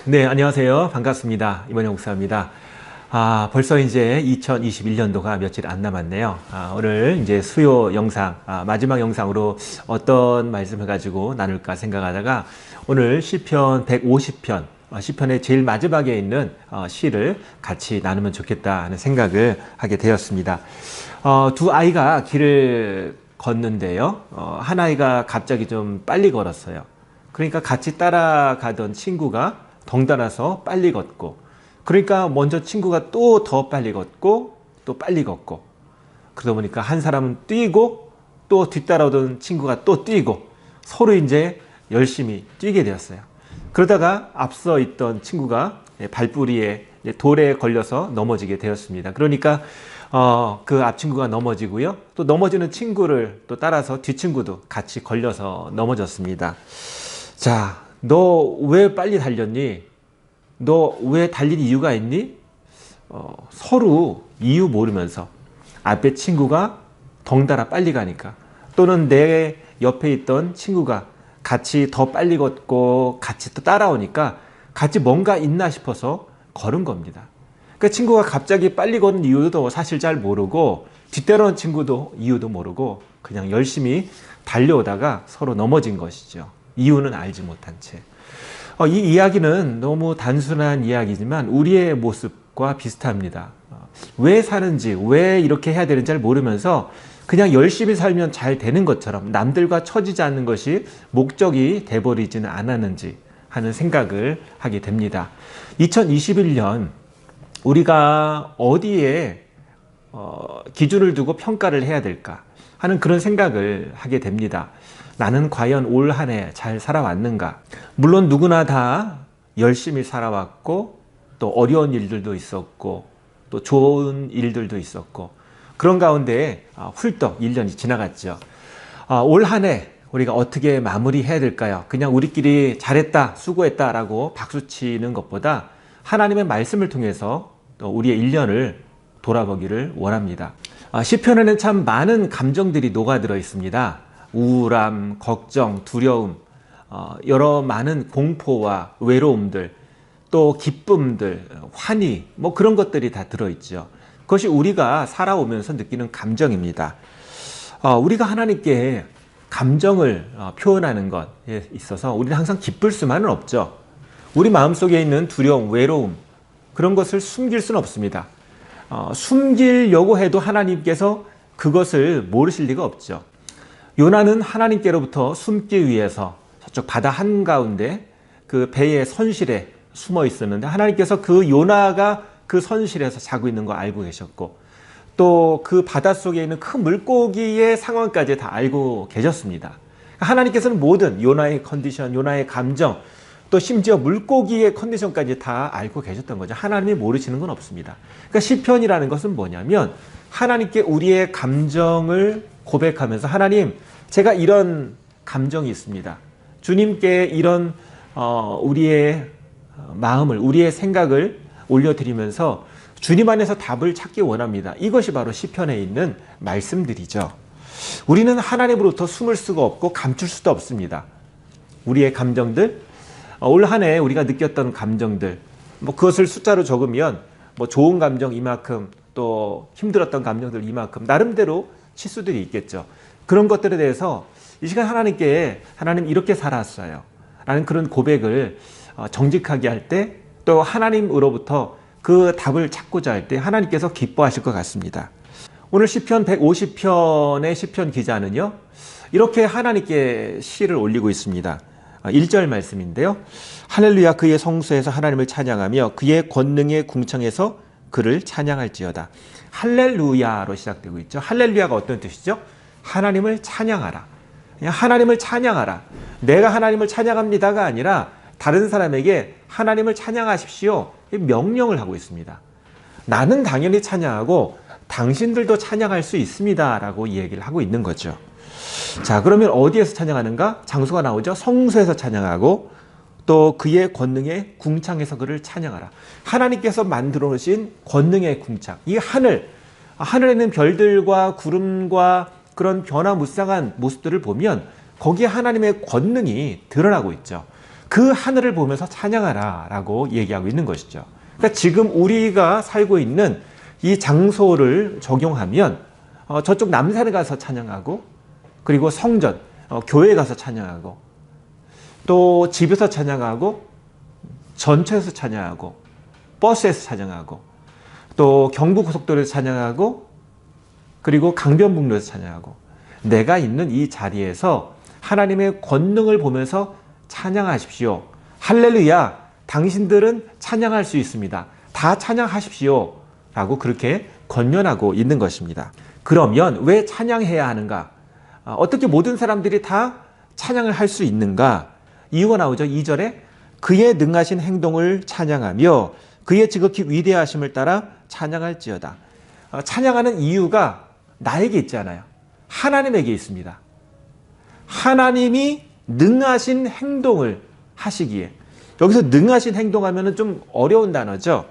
네, 안녕하세요. 반갑습니다. 이번영 목사입니다. 벌써 이제 2021년도가 며칠 안 남았네요. 오늘 이제 수요 영상, 마지막 영상으로 어떤 말씀을 가지고 나눌까 생각하다가 오늘 시편 150편, 시편의 제일 마지막에 있는 시를 같이 나누면 좋겠다 하는 생각을 하게 되었습니다. 두 아이가 길을 걷는데요. 한 아이가 갑자기 좀 빨리 걸었어요. 그러니까 같이 따라가던 친구가 덩달아서 빨리 걷고, 그러니까 먼저 친구가 또 더 빨리 걷고 또 빨리 걷고, 그러다 보니까 한 사람은 뛰고 또 뒤따라오던 친구가 또 뛰고 서로 이제 열심히 뛰게 되었어요. 그러다가 앞서 있던 친구가 발뿌리에 돌에 걸려서 넘어지게 되었습니다. 그러니까 그 앞 친구가 넘어지고요, 또 넘어지는 친구를 또 따라서 뒷 친구도 같이 걸려서 넘어졌습니다. 자, 너 왜 빨리 달렸니? 너 왜 달린 이유가 있니? 서로 이유 모르면서 앞에 친구가 덩달아 빨리 가니까, 또는 내 옆에 있던 친구가 같이 더 빨리 걷고 같이 또 따라오니까 같이 뭔가 있나 싶어서 걸은 겁니다. 그 친구가 갑자기 빨리 걷는 이유도 사실 잘 모르고, 뒤따라오는 친구도 이유도 모르고 그냥 열심히 달려오다가 서로 넘어진 것이죠. 이유는 알지 못한 채. 이 이야기는 너무 단순한 이야기지만 우리의 모습과 비슷합니다. 왜 사는지, 왜 이렇게 해야 되는지 잘 모르면서 그냥 열심히 살면 잘 되는 것처럼 남들과 처지지 않는 것이 목적이 돼버리지는 않았는지 하는 생각을 하게 됩니다. 2021년 우리가 어디에 기준을 두고 평가를 해야 될까 하는 그런 생각을 하게 됩니다. 나는 과연 올 한 해 잘 살아왔는가? 물론 누구나 다 열심히 살아왔고, 또 어려운 일들도 있었고, 또 좋은 일들도 있었고, 그런 가운데 훌떡 1년이 지나갔죠. 올 한 해 우리가 어떻게 마무리해야 될까요? 그냥 우리끼리 잘했다, 수고했다 라고 박수치는 것보다 하나님의 말씀을 통해서 또 우리의 1년을 돌아보기를 원합니다. 시편에는 참 많은 감정들이 녹아들어 있습니다. 우울함, 걱정, 두려움, 여러 많은 공포와 외로움들, 또 기쁨들, 환희, 뭐 그런 것들이 다 들어있죠. 그것이 우리가 살아오면서 느끼는 감정입니다. 우리가 하나님께 감정을 표현하는 것에 있어서 우리는 항상 기쁠 수만은 없죠. 우리 마음속에 있는 두려움, 외로움, 그런 것을 숨길 수는 없습니다. 숨기려고 해도 하나님께서 그것을 모르실 리가 없죠. 요나는 하나님께로부터 숨기 위해서 저쪽 바다 한가운데 그 배의 선실에 숨어 있었는데, 하나님께서 그 요나가 그 선실에서 자고 있는 거 알고 계셨고, 또 그 바닷속에 있는 큰 물고기의 상황까지 다 알고 계셨습니다. 하나님께서는 모든 요나의 컨디션, 요나의 감정, 또 심지어 물고기의 컨디션까지 다 알고 계셨던 거죠. 하나님이 모르시는 건 없습니다. 그러니까 시편이라는 것은 뭐냐면 하나님께 우리의 감정을 고백하면서, 하나님, 제가 이런 감정이 있습니다. 주님께 이런 우리의 마음을, 우리의 생각을 올려드리면서 주님 안에서 답을 찾기 원합니다. 이것이 바로 시편에 있는 말씀들이죠. 우리는 하나님으로부터 숨을 수가 없고 감출 수도 없습니다. 우리의 감정들, 올 한 해 우리가 느꼈던 감정들, 뭐 그것을 숫자로 적으면 뭐 좋은 감정 이만큼, 또 힘들었던 감정들 이만큼, 나름대로 치수들이 있겠죠. 그런 것들에 대해서 이 시간 하나님께, 하나님 이렇게 살았어요 라는 그런 고백을 정직하게 할 때, 또 하나님으로부터 그 답을 찾고자 할 때 하나님께서 기뻐하실 것 같습니다. 오늘 시편 150편의 시편 기자는요, 이렇게 하나님께 시를 올리고 있습니다. 1절 말씀인데요. 할렐루야, 그의 성소에서 하나님을 찬양하며 그의 권능의 궁창에서 그를 찬양할지어다. 할렐루야로 시작되고 있죠. 할렐루야가 어떤 뜻이죠? 하나님을 찬양하라. 그냥 하나님을 찬양하라. 내가 하나님을 찬양합니다가 아니라 다른 사람에게 하나님을 찬양하십시오, 명령을 하고 있습니다. 나는 당연히 찬양하고 당신들도 찬양할 수 있습니다 라고 이 얘기를 하고 있는 거죠. 자, 그러면 어디에서 찬양하는가? 장소가 나오죠. 성소에서 찬양하고, 또 그의 권능의 궁창에서 그를 찬양하라. 하나님께서 만들어 놓으신 권능의 궁창, 이 하늘에 있는 별들과 구름과 그런 변화무쌍한 모습들을 보면 거기에 하나님의 권능이 드러나고 있죠. 그 하늘을 보면서 찬양하라 라고 얘기하고 있는 것이죠. 그러니까 지금 우리가 살고 있는 이 장소를 적용하면 저쪽 남산에 가서 찬양하고, 그리고 성전, 교회에 가서 찬양하고, 또 집에서 찬양하고, 전철에서 찬양하고, 버스에서 찬양하고, 또 경부고속도로에서 찬양하고, 그리고 강변북로에서 찬양하고, 내가 있는 이 자리에서 하나님의 권능을 보면서 찬양하십시오. 할렐루야, 당신들은 찬양할 수 있습니다. 다 찬양하십시오 라고 그렇게 권면하고 있는 것입니다. 그러면 왜 찬양해야 하는가? 어떻게 모든 사람들이 다 찬양을 할 수 있는가? 이유가 나오죠. 2절에 그의 능하신 행동을 찬양하며 그의 지극히 위대하심을 따라 찬양할지어다. 찬양하는 이유가 나에게 있지 않아요. 하나님에게 있습니다. 하나님이 능하신 행동을 하시기에, 여기서 능하신 행동하면은 좀 어려운 단어죠.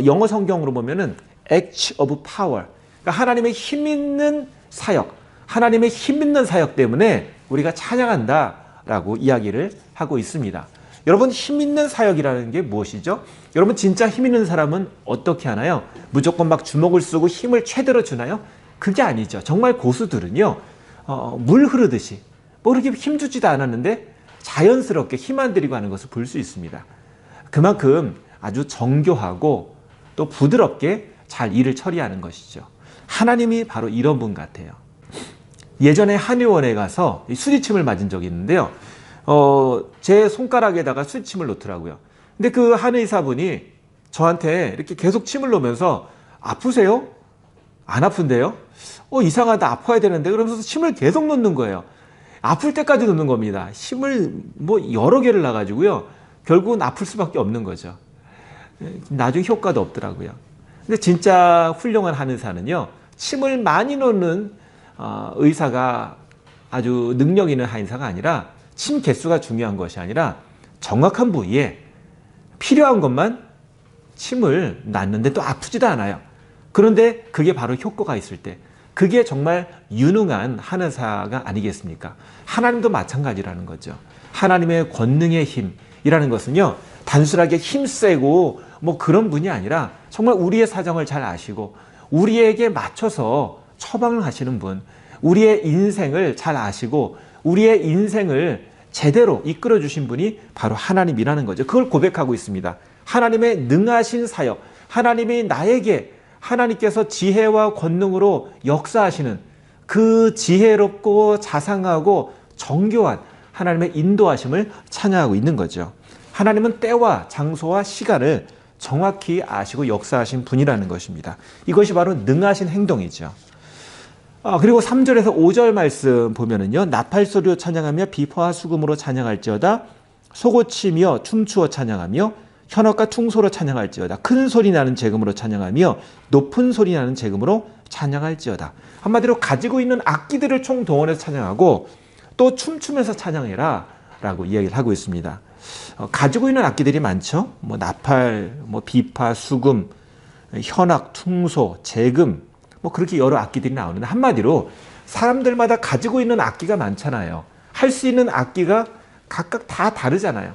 영어 성경으로 보면은 act of power. 그러니까 하나님의 힘 있는 사역, 하나님의 힘 있는 사역 때문에 우리가 찬양한다라고 이야기를 하고 있습니다. 여러분, 힘 있는 사역이라는 게 무엇이죠? 여러분, 진짜 힘 있는 사람은 어떻게 하나요? 무조건 막 주먹을 쓰고 힘을 최대로 주나요? 그게 아니죠. 정말 고수들은요, 물 흐르듯이 뭐 그렇게 힘주지도 않았는데 자연스럽게 힘 안 들이고 하는 것을 볼 수 있습니다. 그만큼 아주 정교하고 또 부드럽게 잘 일을 처리하는 것이죠. 하나님이 바로 이런 분 같아요. 예전에 한의원에 가서 수지침을 맞은 적이 있는데요. 제 손가락에다가 수지침을 놓더라고요. 근데 그 한의사분이 저한테 이렇게 계속 침을 놓으면서 아프세요? 안 아픈데요? 이상하다, 아파야 되는데, 그러면서 침을 계속 놓는 거예요. 아플 때까지 놓는 겁니다. 침을 뭐 여러 개를 놔가지고요. 결국은 아플 수밖에 없는 거죠. 나중에 효과도 없더라고요. 근데 진짜 훌륭한 한의사는요, 침을 많이 놓는 의사가 아주 능력 있는 한의사가 아니라, 침 개수가 중요한 것이 아니라 정확한 부위에 필요한 것만 침을 놨는데 또 아프지도 않아요. 그런데 그게 바로 효과가 있을 때, 그게 정말 유능한 한의사가 아니겠습니까? 하나님도 마찬가지라는 거죠. 하나님의 권능의 힘이라는 것은요, 단순하게 힘세고 뭐 그런 분이 아니라 정말 우리의 사정을 잘 아시고 우리에게 맞춰서 처방을 하시는 분, 우리의 인생을 잘 아시고 우리의 인생을 제대로 이끌어 주신 분이 바로 하나님이라는 거죠. 그걸 고백하고 있습니다. 하나님의 능하신 사역, 하나님이 나에게, 하나님께서 지혜와 권능으로 역사하시는 그 지혜롭고 자상하고 정교한 하나님의 인도하심을 찬양하고 있는 거죠. 하나님은 때와 장소와 시간을 정확히 아시고 역사하신 분이라는 것입니다. 이것이 바로 능하신 행동이죠. 그리고 3절에서 5절 말씀 보면은요, 나팔 소리로 찬양하며 비파와 수금으로 찬양할지어다, 소고치며 춤추어 찬양하며 현악과 퉁소로 찬양할지어다, 큰 소리 나는 제금으로 찬양하며 높은 소리 나는 제금으로 찬양할지어다. 한마디로 가지고 있는 악기들을 총동원해서 찬양하고 또 춤추면서 찬양해라 라고 이야기를 하고 있습니다. 가지고 있는 악기들이 많죠. 뭐 나팔, 뭐 비파, 수금, 현악, 퉁소, 제금, 뭐 그렇게 여러 악기들이 나오는데, 한마디로 사람들마다 가지고 있는 악기가 많잖아요. 할 수 있는 악기가 각각 다 다르잖아요.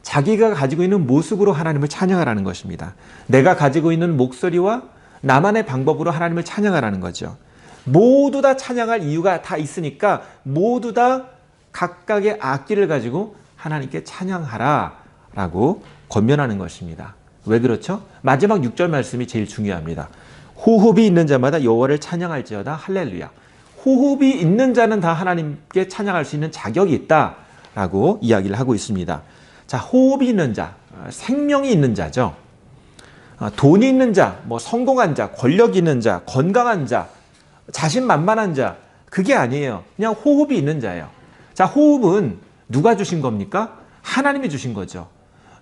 자기가 가지고 있는 모습으로 하나님을 찬양하라는 것입니다. 내가 가지고 있는 목소리와 나만의 방법으로 하나님을 찬양하라는 거죠. 모두 다 찬양할 이유가 다 있으니까 모두 다 각각의 악기를 가지고 하나님께 찬양하라 라고 권면하는 것입니다. 왜 그렇죠? 마지막 6절 말씀이 제일 중요합니다. 호흡이 있는 자마다 여호와를 찬양할지어다, 할렐루야. 호흡이 있는 자는 다 하나님께 찬양할 수 있는 자격이 있다라고 이야기를 하고 있습니다. 자, 호흡이 있는 자, 생명이 있는 자죠. 돈이 있는 자, 뭐 성공한 자, 권력 있는 자, 건강한 자, 자신만만한 자, 그게 아니에요. 그냥 호흡이 있는 자예요. 자, 호흡은 누가 주신 겁니까? 하나님이 주신 거죠.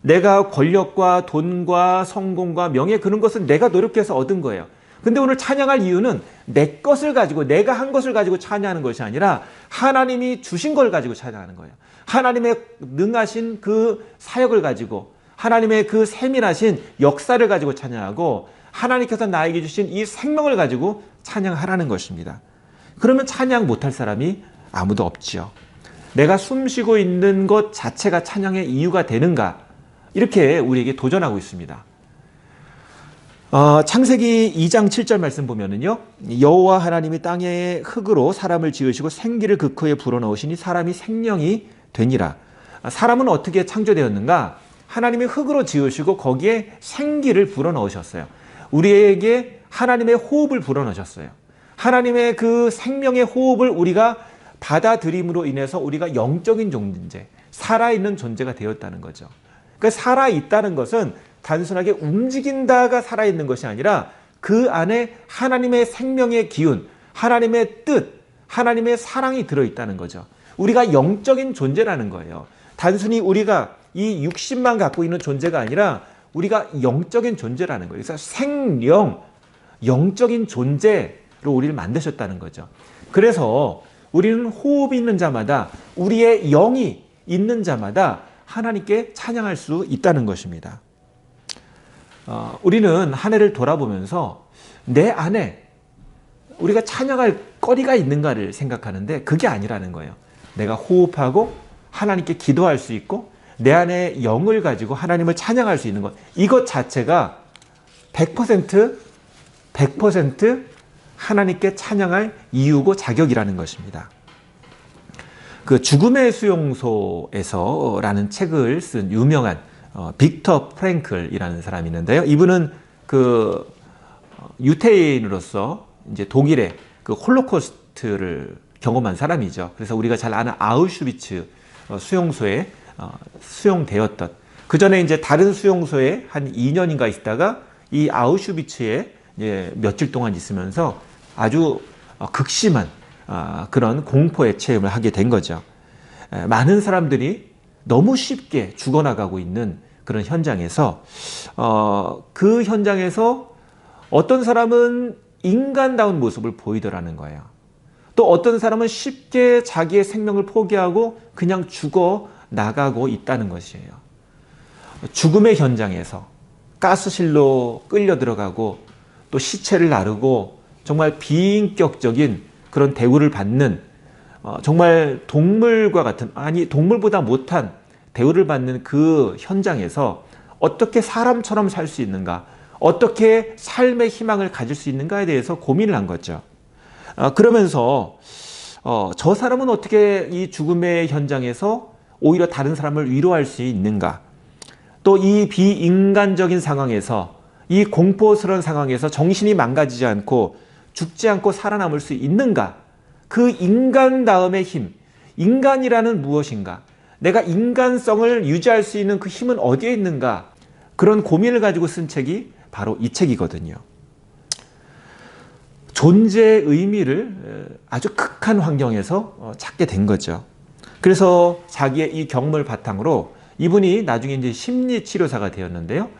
내가 권력과 돈과 성공과 명예, 그런 것은 내가 노력해서 얻은 거예요. 근데 오늘 찬양할 이유는 내 것을 가지고, 내가 한 것을 가지고 찬양하는 것이 아니라 하나님이 주신 걸 가지고 찬양하는 거예요. 하나님의 능하신 그 사역을 가지고, 하나님의 그 세밀하신 역사를 가지고 찬양하고, 하나님께서 나에게 주신 이 생명을 가지고 찬양하라는 것입니다. 그러면 찬양 못할 사람이 아무도 없지요. 내가 숨쉬고 있는 것 자체가 찬양의 이유가 되는가? 이렇게 우리에게 도전하고 있습니다. 창세기 2장 7절 말씀 보면은요, 여호와 하나님이 땅의 흙으로 사람을 지으시고 생기를 그 코에 불어넣으시니 사람이 생명이 되니라. 사람은 어떻게 창조되었는가? 하나님이 흙으로 지으시고 거기에 생기를 불어넣으셨어요. 우리에게 하나님의 호흡을 불어넣으셨어요. 하나님의 그 생명의 호흡을 우리가 받아들임으로 인해서 우리가 영적인 존재, 살아있는 존재가 되었다는 거죠. 그러니까 살아있다는 것은 단순하게 움직인다가 살아있는 것이 아니라 그 안에 하나님의 생명의 기운, 하나님의 뜻, 하나님의 사랑이 들어있다는 거죠. 우리가 영적인 존재라는 거예요. 단순히 우리가 이 육신만 갖고 있는 존재가 아니라 우리가 영적인 존재라는 거예요. 그래서 생령, 영적인 존재로 우리를 만드셨다는 거죠. 그래서 우리는 호흡이 있는 자마다, 우리의 영이 있는 자마다 하나님께 찬양할 수 있다는 것입니다. 우리는 한 해를 돌아보면서 내 안에 우리가 찬양할 거리가 있는가를 생각하는데 그게 아니라는 거예요. 내가 호흡하고 하나님께 기도할 수 있고 내 안에 영을 가지고 하나님을 찬양할 수 있는 것, 이것 자체가 100% 하나님께 찬양할 이유고 자격이라는 것입니다. 그 죽음의 수용소에서라는 책을 쓴 유명한 빅터 프랭클이라는 사람이 있는데요. 이분은 그 유태인으로서 이제 독일의 그 홀로코스트를 경험한 사람이죠. 그래서 우리가 잘 아는 아우슈비츠 수용소에 수용되었던, 그 전에 이제 다른 수용소에 한 2년인가 있다가 이 아우슈비츠에 이제 며칠 동안 있으면서 아주 극심한 그런 공포의 체험을 하게 된 거죠. 많은 사람들이 너무 쉽게 죽어나가고 있는 그런 현장에서 그 현장에서 어떤 사람은 인간다운 모습을 보이더라는 거예요. 또 어떤 사람은 쉽게 자기의 생명을 포기하고 그냥 죽어 나가고 있다는 것이에요. 죽음의 현장에서 가스실로 끌려 들어가고 또 시체를 나르고 정말 비인격적인 그런 대우를 받는, 정말 동물과 같은, 아니 동물보다 못한 대우를 받는 그 현장에서 어떻게 사람처럼 살 수 있는가, 어떻게 삶의 희망을 가질 수 있는가에 대해서 고민을 한 거죠. 그러면서 저 사람은 어떻게 이 죽음의 현장에서 오히려 다른 사람을 위로할 수 있는가, 또 이 비인간적인 상황에서, 이 공포스러운 상황에서 정신이 망가지지 않고 죽지 않고 살아남을 수 있는가, 그 인간다움의 힘, 인간이라는 무엇인가, 내가 인간성을 유지할 수 있는 그 힘은 어디에 있는가, 그런 고민을 가지고 쓴 책이 바로 이 책이거든요. 존재의 의미를 아주 극한 환경에서 찾게 된 거죠. 그래서 자기의 이 경험을 바탕으로 이분이 나중에 이제 심리치료사가 되었는데요.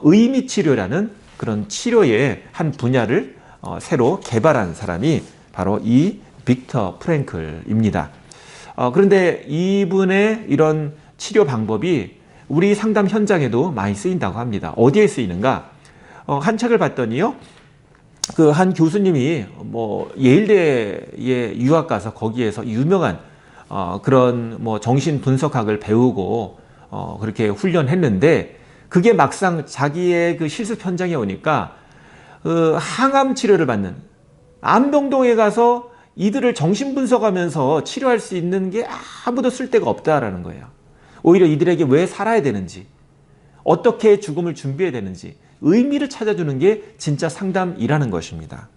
의미치료라는 그런 치료의 한 분야를 새로 개발한 사람이 바로 이 빅터 프랭클입니다. 그런데 이분의 이런 치료 방법이 우리 상담 현장에도 많이 쓰인다고 합니다. 어디에 쓰이는가? 한 책을 봤더니요, 그 한 교수님이 뭐 예일대에 유학 가서 거기에서 유명한 그런 뭐 정신 분석학을 배우고 그렇게 훈련했는데, 그게 막상 자기의 그 실습 현장에 오니까 항암 치료를 받는, 암병동에 가서 이들을 정신 분석하면서 치료할 수 있는 게 아무도 쓸데가 없다라는 거예요. 오히려 이들에게 왜 살아야 되는지, 어떻게 죽음을 준비해야 되는지 의미를 찾아주는 게 진짜 상담이라는 것입니다.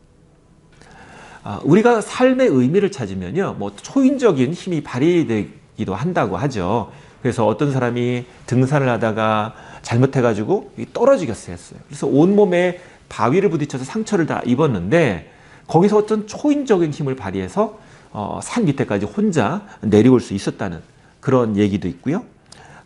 우리가 삶의 의미를 찾으면요, 뭐 초인적인 힘이 발휘되기도 한다고 하죠. 그래서 어떤 사람이 등산을 하다가 잘못해가지고 떨어지겠어요. 그래서 온몸에 바위를 부딪혀서 상처를 다 입었는데, 거기서 어떤 초인적인 힘을 발휘해서 산 밑에까지 혼자 내려올 수 있었다는 그런 얘기도 있고요.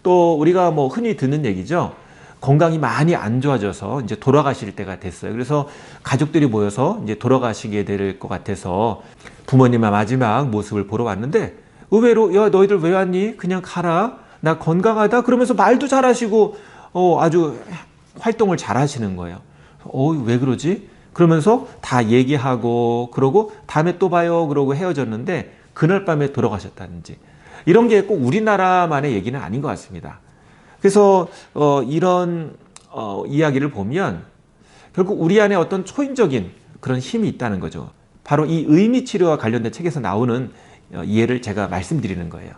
또 우리가 뭐 흔히 듣는 얘기죠. 건강이 많이 안 좋아져서 이제 돌아가실 때가 됐어요. 그래서 가족들이 모여서 이제 돌아가시게 될 것 같아서 부모님의 마지막 모습을 보러 왔는데, 의외로 야, 너희들 왜 왔니? 그냥 가라. 나 건강하다. 그러면서 말도 잘하시고 아주 활동을 잘하시는 거예요. 왜 그러지? 그러면서 다 얘기하고 그러고 다음에 또 봐요 그러고 헤어졌는데 그날 밤에 돌아가셨다든지, 이런 게 꼭 우리나라만의 얘기는 아닌 것 같습니다. 그래서 이런 이야기를 보면 결국 우리 안에 어떤 초인적인 그런 힘이 있다는 거죠. 바로 이 의미치료와 관련된 책에서 나오는 이해를 제가 말씀드리는 거예요.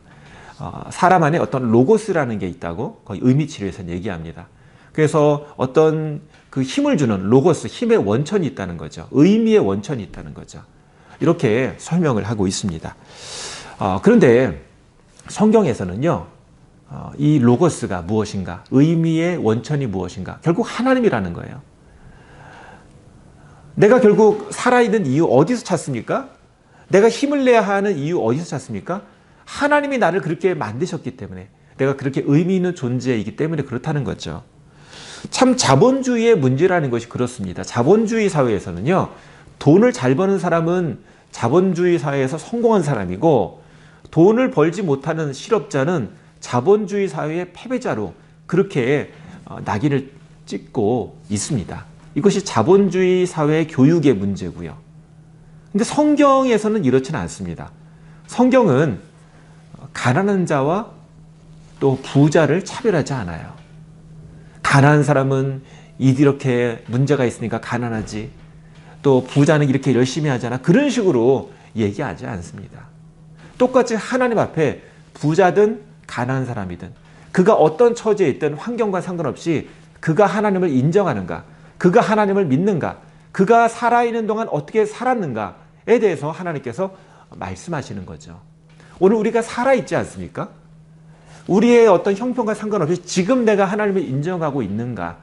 사람 안에 어떤 로고스라는 게 있다고 거의 의미치료에서는 얘기합니다. 그래서 어떤 그 힘을 주는 로고스, 힘의 원천이 있다는 거죠. 의미의 원천이 있다는 거죠. 이렇게 설명을 하고 있습니다. 그런데 성경에서는요, 이 로고스가 무엇인가, 의미의 원천이 무엇인가, 결국 하나님이라는 거예요. 내가 결국 살아있는 이유 어디서 찾습니까? 내가 힘을 내야 하는 이유 어디서 찾습니까? 하나님이 나를 그렇게 만드셨기 때문에, 내가 그렇게 의미 있는 존재이기 때문에 그렇다는 거죠. 참 자본주의의 문제라는 것이 그렇습니다. 자본주의 사회에서는요, 돈을 잘 버는 사람은 자본주의 사회에서 성공한 사람이고, 돈을 벌지 못하는 실업자는 자본주의 사회의 패배자로 그렇게 낙인을 찍고 있습니다. 이것이 자본주의 사회의 교육의 문제고요. 근데 성경에서는 이렇지는 않습니다. 성경은 가난한 자와 또 부자를 차별하지 않아요. 가난한 사람은 이렇게 문제가 있으니까 가난하지, 또 부자는 이렇게 열심히 하잖아, 그런 식으로 얘기하지 않습니다. 똑같이 하나님 앞에 부자든 가난한 사람이든 그가 어떤 처지에 있든 환경과 상관없이 그가 하나님을 인정하는가, 그가 하나님을 믿는가, 그가 살아있는 동안 어떻게 살았는가에 대해서 하나님께서 말씀하시는 거죠. 오늘 우리가 살아있지 않습니까? 우리의 어떤 형편과 상관없이 지금 내가 하나님을 인정하고 있는가,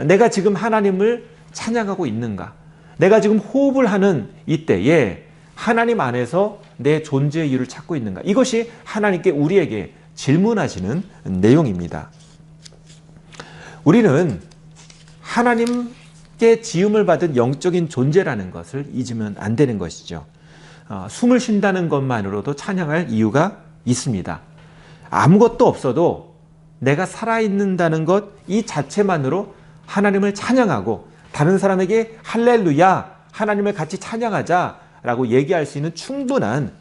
내가 지금 하나님을 찬양하고 있는가, 내가 지금 호흡을 하는 이때에 하나님 안에서 내 존재의 이유를 찾고 있는가, 이것이 하나님께 우리에게 질문하시는 내용입니다. 우리는 하나님께 지음을 받은 영적인 존재라는 것을 잊으면 안 되는 것이죠. 숨을 쉰다는 것만으로도 찬양할 이유가 있습니다. 아무것도 없어도 내가 살아있는다는 것 이 자체만으로 하나님을 찬양하고 다른 사람에게 할렐루야, 하나님을 같이 찬양하자라고 얘기할 수 있는 충분한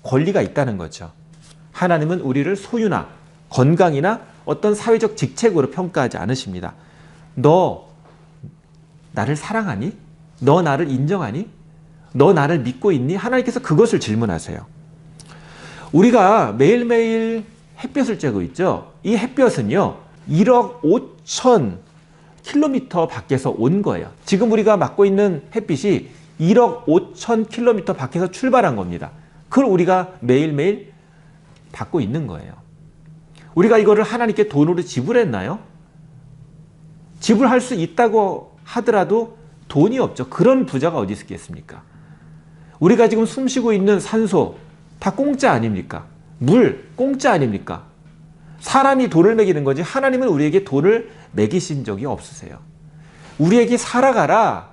권리가 있다는 거죠. 하나님은 우리를 소유나 건강이나 어떤 사회적 직책으로 평가하지 않으십니다. 너 나를 사랑하니? 너 나를 인정하니? 너 나를 믿고 있니? 하나님께서 그것을 질문하세요. 우리가 매일매일 햇볕을 쬐고 있죠. 이 햇볕은요, 1억 5천 킬로미터 밖에서 온 거예요. 지금 우리가 맞고 있는 햇빛이 1억 5천 킬로미터 밖에서 출발한 겁니다. 그걸 우리가 매일매일 받고 있는 거예요. 우리가 이거를 하나님께 돈으로 지불했나요? 지불할 수 있다고 하더라도 돈이 없죠. 그런 부자가 어디 있겠습니까? 우리가 지금 숨쉬고 있는 산소 다 공짜 아닙니까? 물 공짜 아닙니까? 사람이 돈을 매기는 거지 하나님은 우리에게 돈을 매기신 적이 없으세요. 우리에게 살아가라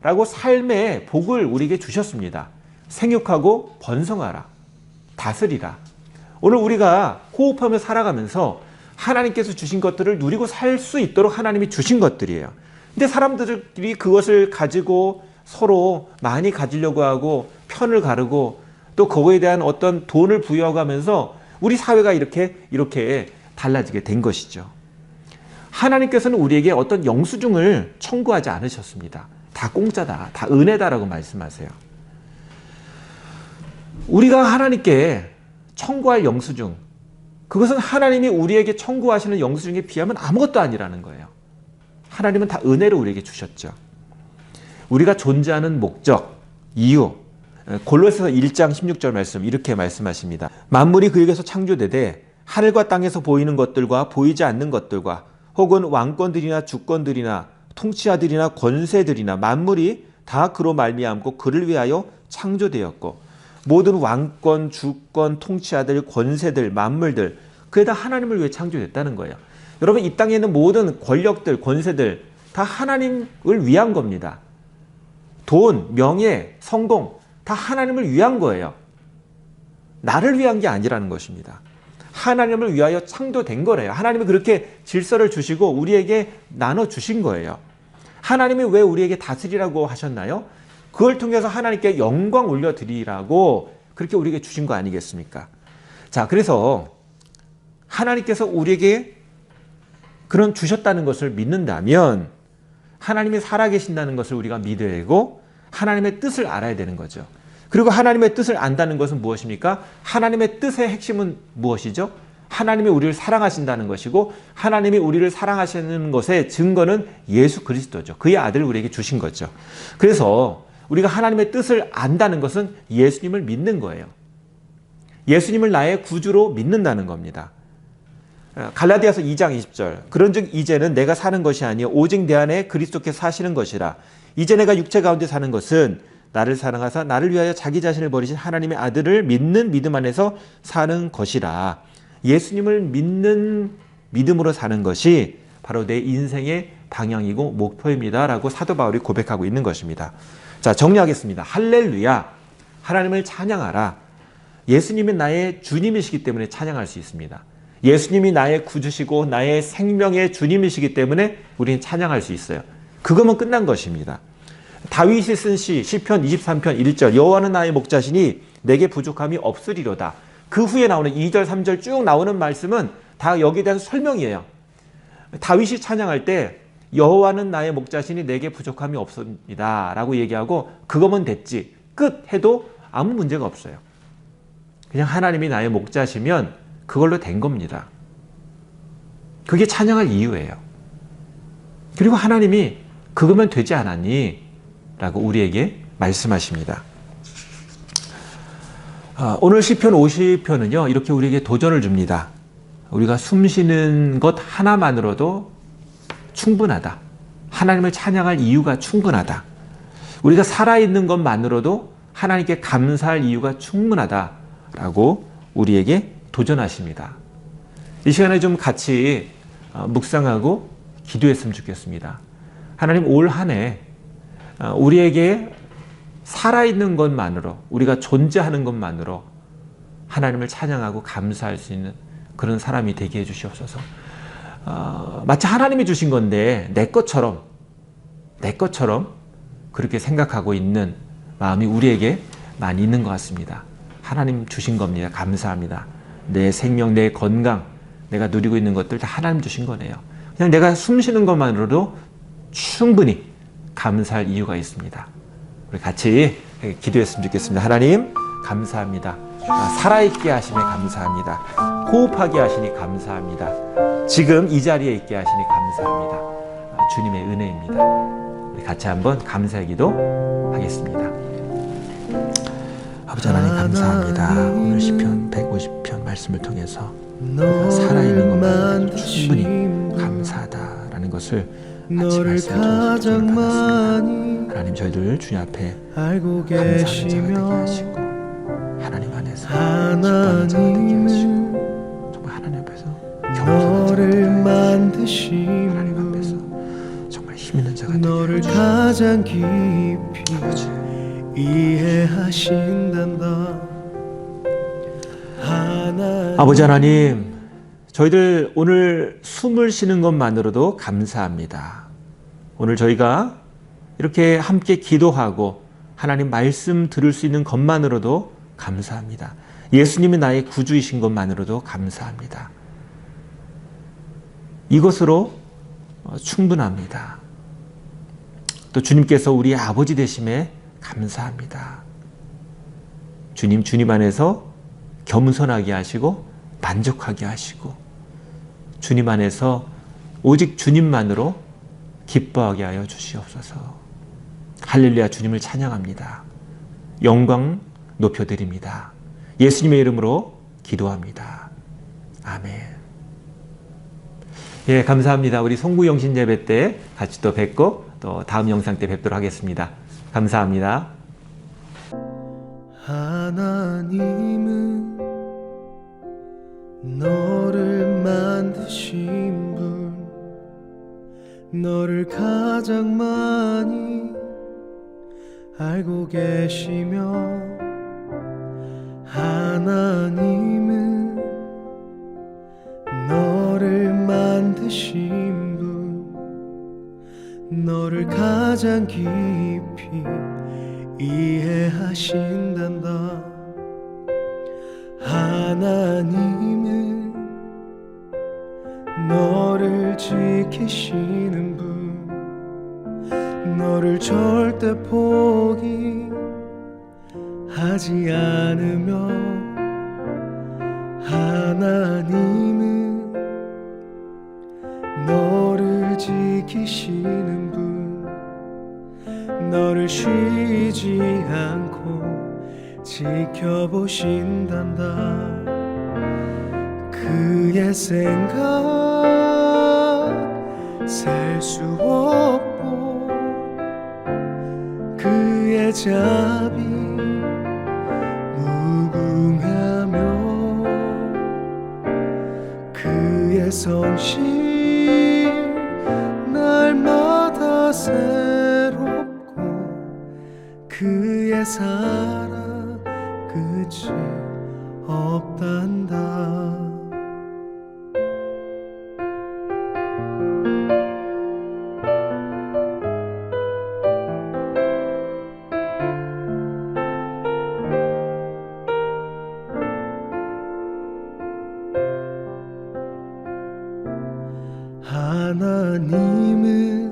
라고 삶의 복을 우리에게 주셨습니다. 생육하고 번성하라, 다스리라. 오늘 우리가 호흡하며 살아가면서 하나님께서 주신 것들을 누리고 살 수 있도록 하나님이 주신 것들이에요. 근데 사람들이 그것을 가지고 서로 많이 가지려고 하고 편을 가르고 또 그거에 대한 어떤 돈을 부여하면서 우리 사회가 이렇게 달라지게 된 것이죠. 하나님께서는 우리에게 어떤 영수증을 청구하지 않으셨습니다. 다 공짜다, 다 은혜다라고 말씀하세요. 우리가 하나님께 청구할 영수증, 그것은 하나님이 우리에게 청구하시는 영수증에 비하면 아무것도 아니라는 거예요. 하나님은 다 은혜로 우리에게 주셨죠. 우리가 존재하는 목적, 이유, 골로새서 1장 16절 말씀 이렇게 말씀하십니다. 만물이 그에게서 창조되되 하늘과 땅에서 보이는 것들과 보이지 않는 것들과 혹은 왕권들이나 주권들이나 통치자들이나 권세들이나 만물이 다 그로 말미암고 그를 위하여 창조되었고 모든 왕권, 주권, 통치자들, 권세들, 만물들 그게 다 하나님을 위해 창조됐다는 거예요. 여러분, 이 땅에 있는 모든 권력들, 권세들 다 하나님을 위한 겁니다. 돈, 명예, 성공 다 하나님을 위한 거예요. 나를 위한 게 아니라는 것입니다. 하나님을 위하여 창조된 거래요. 하나님이 그렇게 질서를 주시고 우리에게 나눠주신 거예요. 하나님이 왜 우리에게 다스리라고 하셨나요? 그걸 통해서 하나님께 영광 올려드리라고 그렇게 우리에게 주신 거 아니겠습니까? 자, 그래서 하나님께서 우리에게 그런 주셨다는 것을 믿는다면 하나님이 살아계신다는 것을 우리가 믿어야 되고 하나님의 뜻을 알아야 되는 거죠. 그리고 하나님의 뜻을 안다는 것은 무엇입니까? 하나님의 뜻의 핵심은 무엇이죠? 하나님이 우리를 사랑하신다는 것이고 하나님이 우리를 사랑하시는 것의 증거는 예수 그리스도죠. 그의 아들을 우리에게 주신 거죠. 그래서 우리가 하나님의 뜻을 안다는 것은 예수님을 믿는 거예요. 예수님을 나의 구주로 믿는다는 겁니다. 갈라디아서 2장 20절 그런즉 이제는 내가 사는 것이 아니요 오직 내 안에 그리스도께서 사시는 것이라. 이제 내가 육체 가운데 사는 것은 나를 사랑하사 나를 위하여 자기 자신을 버리신 하나님의 아들을 믿는 믿음 안에서 사는 것이라. 예수님을 믿는 믿음으로 사는 것이 바로 내 인생의 방향이고 목표입니다 라고 사도 바울이 고백하고 있는 것입니다. 자, 정리하겠습니다. 할렐루야, 하나님을 찬양하라. 예수님이 나의 주님이시기 때문에 찬양할 수 있습니다. 예수님이 나의 구주시고 나의 생명의 주님이시기 때문에 우리는 찬양할 수 있어요. 그거면 끝난 것입니다. 다윗이 쓴 시편 23편 1절 여호와는 나의 목자시니 내게 부족함이 없으리로다. 그 후에 나오는 2절 3절 쭉 나오는 말씀은 다 여기에 대한 설명이에요. 다윗이 찬양할 때 여호와는 나의 목자시니 내게 부족함이 없습니다 라고 얘기하고 그거면 됐지 끝 해도 아무 문제가 없어요. 그냥 하나님이 나의 목자시면 그걸로 된 겁니다. 그게 찬양할 이유예요. 그리고 하나님이 그거면 되지 않았니? 라고 우리에게 말씀하십니다. 오늘 시편 50편은요 이렇게 우리에게 도전을 줍니다. 우리가 숨 쉬는 것 하나만으로도 충분하다. 하나님을 찬양할 이유가 충분하다. 우리가 살아있는 것만으로도 하나님께 감사할 이유가 충분하다라고 우리에게 도전하십니다. 이 시간에 좀 같이 묵상하고 기도했으면 좋겠습니다. 하나님, 올 한 해 우리에게 살아있는 것만으로, 우리가 존재하는 것만으로 하나님을 찬양하고 감사할 수 있는 그런 사람이 되게 해주시옵소서. 마치 하나님이 주신 건데 내 것처럼 그렇게 생각하고 있는 마음이 우리에게 많이 있는 것 같습니다. 하나님 주신 겁니다. 감사합니다. 내 생명, 내 건강, 내가 누리고 있는 것들 다 하나님 주신 거네요. 그냥 내가 숨 쉬는 것만으로도 충분히 감사할 이유가 있습니다. 우리 같이 기도했으면 좋겠습니다. 하나님, 감사합니다. 살아있게 하심에 감사합니다. 호흡하게 하시니 감사합니다. 지금 이 자리에 있게 하시니 감사합니다. 주님의 은혜입니다. 우리 같이 한번 감사의 기도 하겠습니다. 아버지 하나님, 감사합니다. 오늘 시편 150편 말씀을 통해서 살아있는 것만으로 충분히 감사하다라는 것을 같이 말씀을 통해서 받았습니다. 하나님, 저희들 주님 앞에 감사하는 자가 되게 하시고 하나님 안에서 기뻐하는 자가 되게 하시고 정말 하나님 앞에서 겸손한 자가 되게 하시고 하나님 앞에서 정말 힘 있는 자가 되게 하시고 아버지 이해하신단다. 아버지 하나님, 저희들 오늘 숨을 쉬는 것만으로도 감사합니다. 오늘 저희가 이렇게 함께 기도하고 하나님 말씀 들을 수 있는 것만으로도 감사합니다. 예수님이 나의 구주이신 것만으로도 감사합니다. 이것으로 충분합니다. 또 주님께서 우리의 아버지 되심에 감사합니다. 주님 안에서 겸손하게 하시고 만족하게 하시고 주님 안에서 오직 주님만으로 기뻐하게 하여 주시옵소서. 할렐루야, 주님을 찬양합니다. 영광 높여드립니다. 예수님의 이름으로 기도합니다. 아멘. 예, 감사합니다. 우리 송구영신 예배 때 같이 또 뵙고 또 다음 영상 때 뵙도록 하겠습니다. 감사합니다. 하나님은 너를 만드신 분, 너를 가장 많이 알고 계시며, 하나님은 너를 만드신 분, 너를 가장 깊이 이해하신단다. 하나님은 너를 지키시는 분, 너를 절대 포기하지 않으며, 하나님은 너를 지키시는 분, 너를 쉬지 않고 지켜보신단다. 그의 생각 셀 수 없고, 그의 자비 무궁하며, 그의 성실 날마다 새롭고, 그의 사랑 끝이 없단다. 하나님은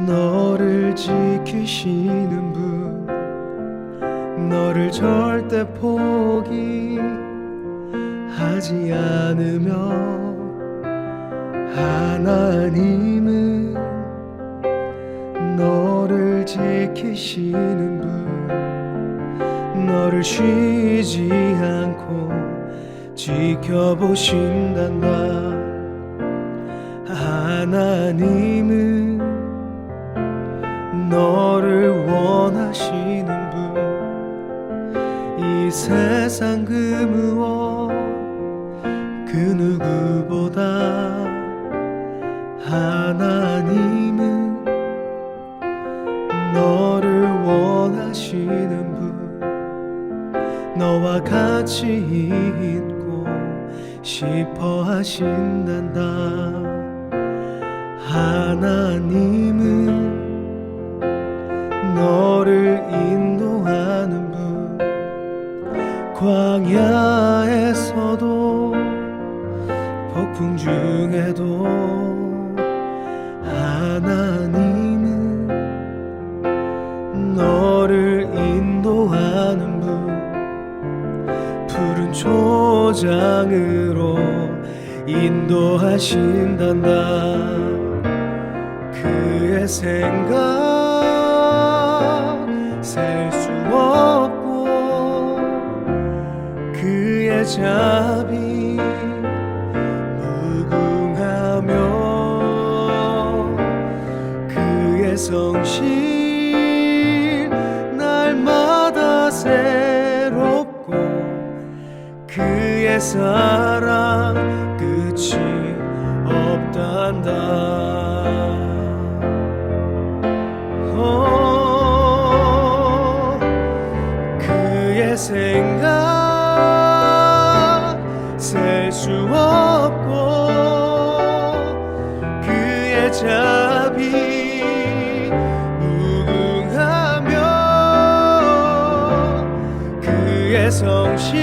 너를 지키시는 분, 너를 절대 포기하지 않으며, 하나님은 너를 지키시는 분, 너를 쉬지 않고 지켜보신단다. 하나님은 너를 원하시는 분, 이 세상 그 무엇 그 누구보다 하나님은 너를 원하시는 분, 너와 같이 있고 싶어 하신단다. 하나님은 너를 인도하는 분, 광야에서도 폭풍 중에도 하나님은 너를 인도하는 분, 푸른 초장으로 인도하신단다. 그의 생각 셀 수 없고, 그의 자비 무궁하며, 그의 성실 날마다 새롭고, 그의 사랑 끝이 없단다. 그의 생각 셀 수 없고, 그의 자비 무궁하며, 그의 성실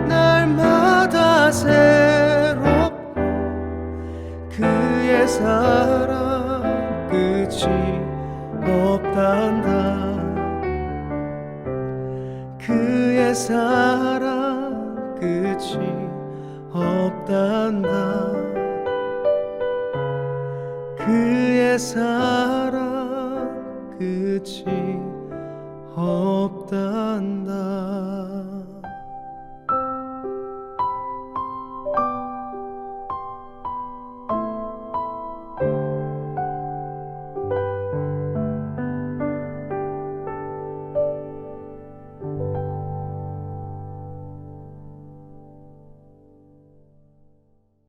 날마다 새롭고, 그의 사랑 끝이 없단다. 그의 사랑 끝이 없단다. 그의 사랑 끝이 없단다.